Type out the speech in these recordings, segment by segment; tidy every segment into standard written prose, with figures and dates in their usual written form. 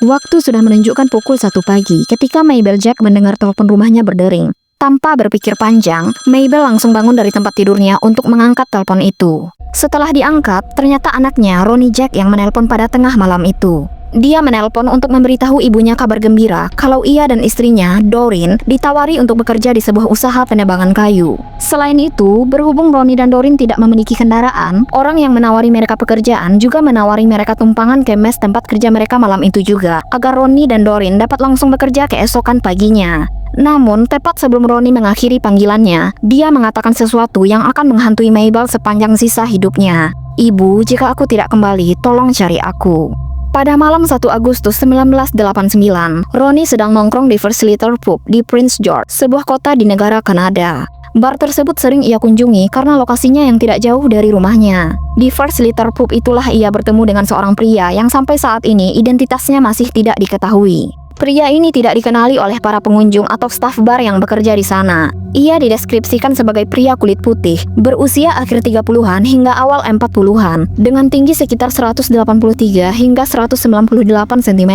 Waktu sudah menunjukkan pukul 1 pagi ketika Mabel Jack mendengar telepon rumahnya berdering. Tanpa berpikir panjang, Mabel langsung bangun dari tempat tidurnya untuk mengangkat telepon itu. Setelah diangkat, ternyata anaknya, Ronnie Jack, yang menelpon pada tengah malam itu. Dia menelpon untuk memberitahu ibunya kabar gembira kalau ia dan istrinya, Doreen, ditawari untuk bekerja di sebuah usaha penebangan kayu. Selain itu, berhubung Ronnie dan Doreen tidak memiliki kendaraan, orang yang menawari mereka pekerjaan juga menawari mereka tumpangan ke mes tempat kerja mereka malam itu juga, agar Ronnie dan Doreen dapat langsung bekerja keesokan paginya. Namun, tepat sebelum Ronnie mengakhiri panggilannya, dia mengatakan sesuatu yang akan menghantui Mabel sepanjang sisa hidupnya. "Ibu, jika aku tidak kembali, tolong cari aku." Pada malam 1 Agustus 1989, Ronnie sedang nongkrong di First Little Pub di Prince George, sebuah kota di negara Kanada. Bar tersebut sering ia kunjungi karena lokasinya yang tidak jauh dari rumahnya. Di First Little Pub itulah ia bertemu dengan seorang pria yang sampai saat ini identitasnya masih tidak diketahui. Pria ini tidak dikenali oleh para pengunjung atau staf bar yang bekerja di sana. Ia dideskripsikan sebagai pria kulit putih, berusia akhir 30-an hingga awal 40-an, dengan tinggi sekitar 183 hingga 198 cm,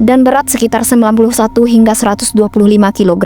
dan berat sekitar 91 hingga 125 kg.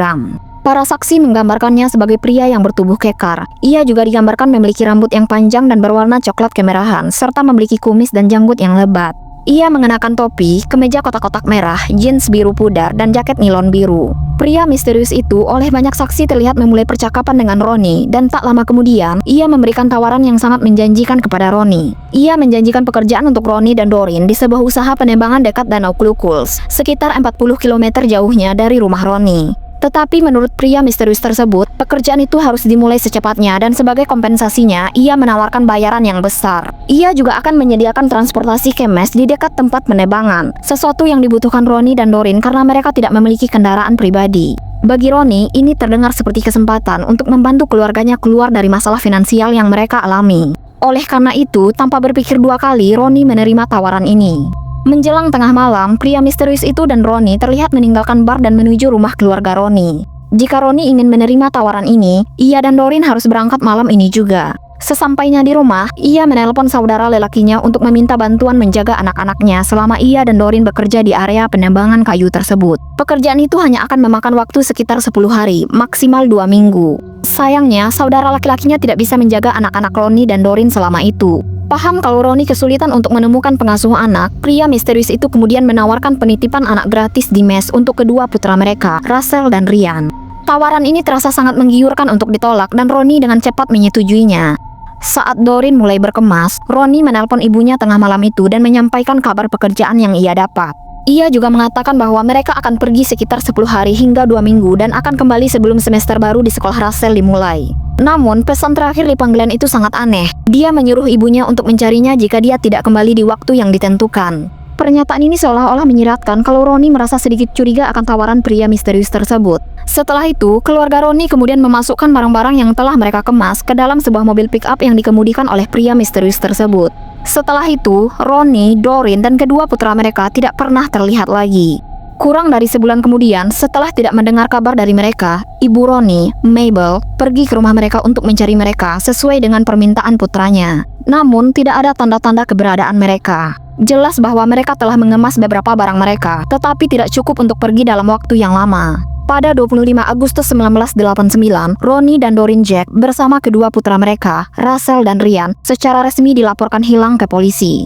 Para saksi menggambarkannya sebagai pria yang bertubuh kekar. Ia juga digambarkan memiliki rambut yang panjang dan berwarna coklat kemerahan, serta memiliki kumis dan janggut yang lebat. Ia mengenakan topi, kemeja kotak-kotak merah, jeans biru pudar, dan jaket nilon biru. Pria misterius itu oleh banyak saksi terlihat memulai percakapan dengan Ronnie, dan tak lama kemudian, ia memberikan tawaran yang sangat menjanjikan kepada Ronnie. Ia menjanjikan pekerjaan untuk Ronnie dan Doreen di sebuah usaha penebangan dekat Danau Klukuls, sekitar 40 km jauhnya dari rumah Ronnie. Tetapi menurut pria misterius tersebut, pekerjaan itu harus dimulai secepatnya dan sebagai kompensasinya, ia menawarkan bayaran yang besar. Ia juga akan menyediakan transportasi ke mes di dekat tempat penebangan, sesuatu yang dibutuhkan Ronnie dan Doreen karena mereka tidak memiliki kendaraan pribadi. Bagi Ronnie, ini terdengar seperti kesempatan untuk membantu keluarganya keluar dari masalah finansial yang mereka alami. Oleh karena itu, tanpa berpikir dua kali, Ronnie menerima tawaran ini. Menjelang tengah malam, pria misterius itu dan Ronnie terlihat meninggalkan bar dan menuju rumah keluarga Ronnie. Jika Ronnie ingin menerima tawaran ini, ia dan Doreen harus berangkat malam ini juga. Sesampainya di rumah, ia menelpon saudara lelakinya untuk meminta bantuan menjaga anak-anaknya selama ia dan Doreen bekerja di area penebangan kayu tersebut. Pekerjaan itu hanya akan memakan waktu sekitar 10 hari, maksimal 2 minggu. Sayangnya, saudara laki-lakinya tidak bisa menjaga anak-anak Ronnie dan Doreen selama itu. Paham kalau Ronnie kesulitan untuk menemukan pengasuh anak, pria misterius itu kemudian menawarkan penitipan anak gratis di mes untuk kedua putra mereka, Russell dan Ryan. Tawaran ini terasa sangat menggiurkan untuk ditolak dan Ronnie dengan cepat menyetujuinya. Saat Doreen mulai berkemas, Ronnie menelpon ibunya tengah malam itu dan menyampaikan kabar pekerjaan yang ia dapat. Ia juga mengatakan bahwa mereka akan pergi sekitar 10 hari hingga 2 minggu dan akan kembali sebelum semester baru di sekolah Russell dimulai. Namun, pesan terakhir di panggilan itu sangat aneh. Dia menyuruh ibunya untuk mencarinya jika dia tidak kembali di waktu yang ditentukan. Pernyataan ini seolah-olah menyiratkan kalau Ronnie merasa sedikit curiga akan tawaran pria misterius tersebut. Setelah itu, keluarga Ronnie kemudian memasukkan barang-barang yang telah mereka kemas ke dalam sebuah mobil pick-up yang dikemudikan oleh pria misterius tersebut. Setelah itu, Ronnie, Doreen, dan kedua putra mereka tidak pernah terlihat lagi. Kurang dari sebulan kemudian, setelah tidak mendengar kabar dari mereka, ibu Ronnie, Mabel, pergi ke rumah mereka untuk mencari mereka sesuai dengan permintaan putranya. Namun, tidak ada tanda-tanda keberadaan mereka. Jelas bahwa mereka telah mengemas beberapa barang mereka, tetapi tidak cukup untuk pergi dalam waktu yang lama. Pada 25 Agustus 1989, Ronnie dan Doreen Jack bersama kedua putra mereka, Russell dan Ryan, secara resmi dilaporkan hilang ke polisi.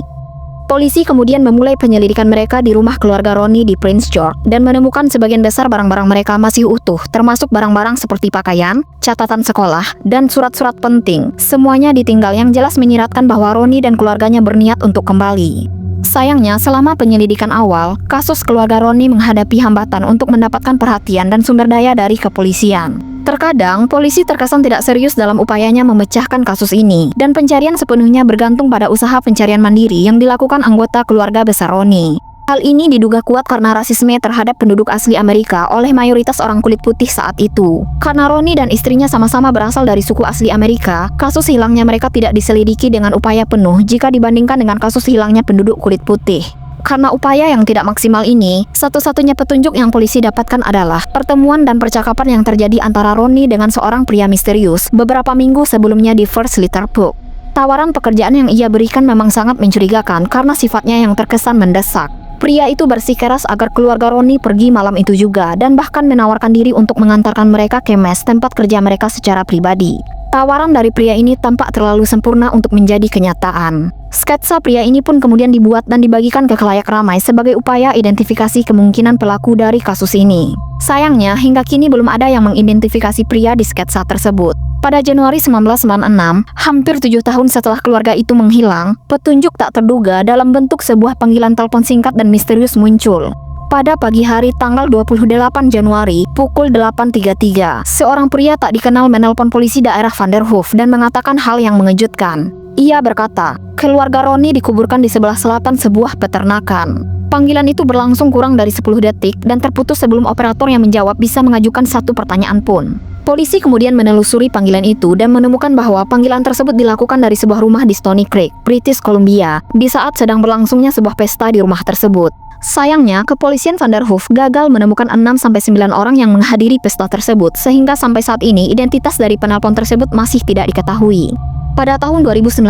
Polisi kemudian memulai penyelidikan mereka di rumah keluarga Ronnie di Prince George dan menemukan sebagian besar barang-barang mereka masih utuh, termasuk barang-barang seperti pakaian, catatan sekolah, dan surat-surat penting. Semuanya ditinggal yang jelas menyiratkan bahwa Ronnie dan keluarganya berniat untuk kembali. Sayangnya, selama penyelidikan awal, kasus keluarga Ronnie menghadapi hambatan untuk mendapatkan perhatian dan sumber daya dari kepolisian. Terkadang, polisi terkesan tidak serius dalam upayanya memecahkan kasus ini, dan pencarian sepenuhnya bergantung pada usaha pencarian mandiri yang dilakukan anggota keluarga besar Ronnie. Hal ini diduga kuat karena rasisme terhadap penduduk asli Amerika oleh mayoritas orang kulit putih saat itu. Karena Ronnie dan istrinya sama-sama berasal dari suku asli Amerika, kasus hilangnya mereka tidak diselidiki dengan upaya penuh jika dibandingkan dengan kasus hilangnya penduduk kulit putih. Karena upaya yang tidak maksimal ini, satu-satunya petunjuk yang polisi dapatkan adalah pertemuan dan percakapan yang terjadi antara Ronnie dengan seorang pria misterius beberapa minggu sebelumnya di First Little Pub. Tawaran pekerjaan yang ia berikan memang sangat mencurigakan karena sifatnya yang terkesan mendesak. Pria itu bersikeras agar keluarga Roni pergi malam itu juga dan bahkan menawarkan diri untuk mengantarkan mereka ke mes tempat kerja mereka secara pribadi. Tawaran dari pria ini tampak terlalu sempurna untuk menjadi kenyataan. Sketsa pria ini pun kemudian dibuat dan dibagikan ke khalayak ramai sebagai upaya identifikasi kemungkinan pelaku dari kasus ini. Sayangnya, hingga kini belum ada yang mengidentifikasi pria di sketsa tersebut. Pada Januari 1996, hampir 7 tahun setelah keluarga itu menghilang, petunjuk tak terduga dalam bentuk sebuah panggilan telepon singkat dan misterius muncul. Pada pagi hari tanggal 28 Januari, pukul 8.33, seorang pria tak dikenal menelpon polisi daerah Vanderhoof dan mengatakan hal yang mengejutkan. Ia berkata, keluarga Roni dikuburkan di sebelah selatan sebuah peternakan. Panggilan itu berlangsung kurang dari 10 detik dan terputus sebelum operator yang menjawab bisa mengajukan satu pertanyaan pun. Polisi kemudian menelusuri panggilan itu dan menemukan bahwa panggilan tersebut dilakukan dari sebuah rumah di Stony Creek, British Columbia, di saat sedang berlangsungnya sebuah pesta di rumah tersebut. Sayangnya, kepolisian Vanderhoof gagal menemukan 6-9 orang yang menghadiri pesta tersebut, sehingga sampai saat ini identitas dari penelpon tersebut masih tidak diketahui. Pada tahun 2019,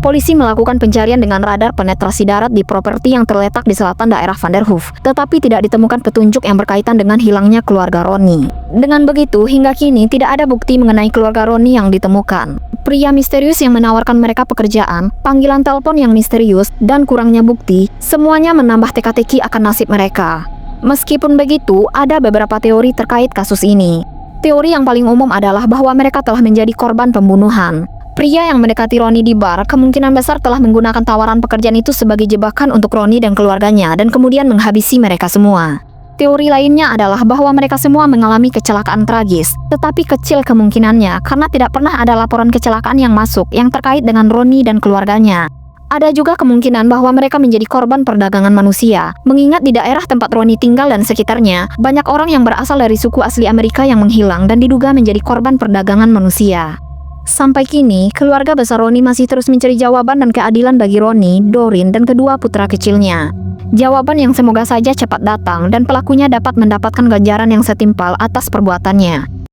polisi melakukan pencarian dengan radar penetrasi darat di properti yang terletak di selatan daerah Vanderhoof, tetapi tidak ditemukan petunjuk yang berkaitan dengan hilangnya keluarga Roni. Dengan begitu, hingga kini tidak ada bukti mengenai keluarga Roni yang ditemukan. Pria misterius yang menawarkan mereka pekerjaan, panggilan telepon yang misterius, dan kurangnya bukti, semuanya menambah teka-teki akan nasib mereka. Meskipun begitu, ada beberapa teori terkait kasus ini. Teori yang paling umum adalah bahwa mereka telah menjadi korban pembunuhan. Pria yang mendekati Roni di bar kemungkinan besar telah menggunakan tawaran pekerjaan itu sebagai jebakan untuk Roni dan keluarganya dan kemudian menghabisi mereka semua. Teori lainnya adalah bahwa mereka semua mengalami kecelakaan tragis, tetapi kecil kemungkinannya karena tidak pernah ada laporan kecelakaan yang masuk yang terkait dengan Roni dan keluarganya. Ada juga kemungkinan bahwa mereka menjadi korban perdagangan manusia, mengingat di daerah tempat Roni tinggal dan sekitarnya, banyak orang yang berasal dari suku asli Amerika yang menghilang dan diduga menjadi korban perdagangan manusia. Sampai kini, keluarga besar Roni masih terus mencari jawaban dan keadilan bagi Roni, Doreen, dan kedua putra kecilnya. Jawaban yang semoga saja cepat datang dan pelakunya dapat mendapatkan ganjaran yang setimpal atas perbuatannya.